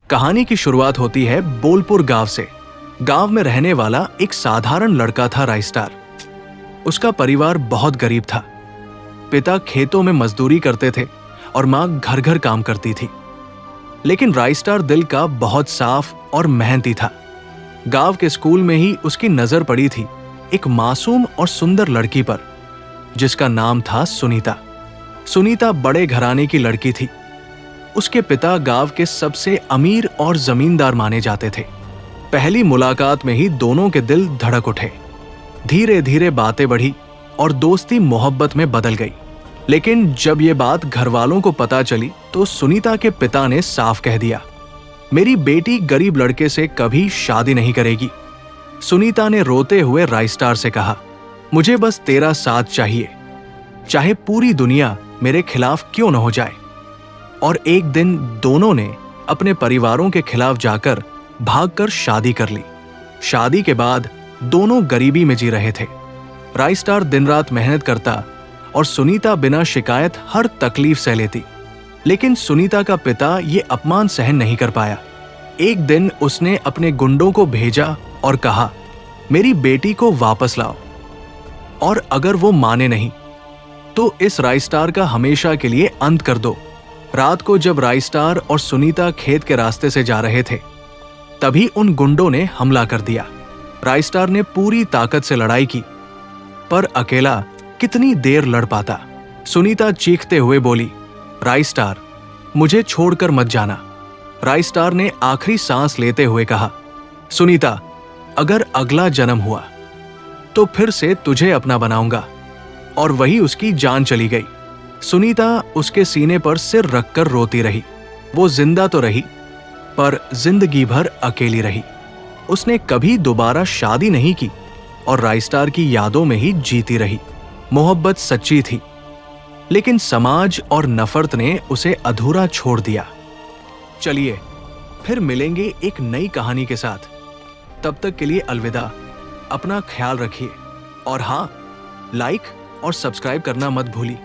कहानी की शुरुआत होती है बोलपुर गांव से। गांव में रहने वाला एक साधारण लड़का था राइस्टार। उसका परिवार बहुत गरीब था। पिता खेतों में मजदूरी करते थे और मां घर घर काम करती थी। लेकिन राइस्टार दिल का बहुत साफ और मेहनती था। गांव के स्कूल में ही उसकी नजर पड़ी थी एक मासूम और सुंदर लड़की पर, जिसका नाम था सुनीता। सुनीता बड़े घराने की लड़की थी। उसके पिता गांव के सबसे अमीर और जमींदार माने जाते थे। पहली मुलाकात में ही दोनों के दिल धड़क उठे। धीरे धीरे बातें बढ़ी और दोस्ती मोहब्बत में बदल गई। लेकिन जब ये बात घर वालों को पता चली तो सुनीता के पिता ने साफ कह दिया, मेरी बेटी गरीब लड़के से कभी शादी नहीं करेगी। सुनीता ने रोते हुए राइस्टार से कहा, मुझे बस तेरा साथ चाहिए, चाहे पूरी दुनिया मेरे खिलाफ क्यों न हो जाए। और एक दिन दोनों ने अपने परिवारों के खिलाफ जाकर भागकर शादी कर ली। शादी के बाद दोनों गरीबी में जी रहे थे। राइस्टार दिन रात मेहनत करता और सुनीता बिना शिकायत हर तकलीफ सह लेती। लेकिन सुनीता का पिता ये अपमान सहन नहीं कर पाया। एक दिन उसने अपने गुंडों को भेजा और कहा, मेरी बेटी को वापस लाओ, और अगर वो माने नहीं तो इस राइस्टार का हमेशा के लिए अंत कर दो। रात को जब राइस्टार और सुनीता खेत के रास्ते से जा रहे थे, तभी उन गुंडों ने हमला कर दिया। राइस्टार ने पूरी ताकत से लड़ाई की, पर अकेला कितनी देर लड़ पाता। सुनीता चीखते हुए बोली, राइस्टार, मुझे छोड़कर मत जाना। राइस्टार ने आखिरी सांस लेते हुए कहा, सुनीता, अगर अगला जन्म हुआ तो फिर से तुझे अपना बनाऊंगा। और वही उसकी जान चली गई। सुनीता उसके सीने पर सिर रखकर रोती रही। वो जिंदा तो रही, पर जिंदगी भर अकेली रही। उसने कभी दोबारा शादी नहीं की और राइस्टार की यादों में ही जीती रही। मोहब्बत सच्ची थी, लेकिन समाज और नफरत ने उसे अधूरा छोड़ दिया। चलिए फिर मिलेंगे एक नई कहानी के साथ। तब तक के लिए अलविदा। अपना ख्याल रखिए और हाँ, लाइक और सब्सक्राइब करना मत भूलिए।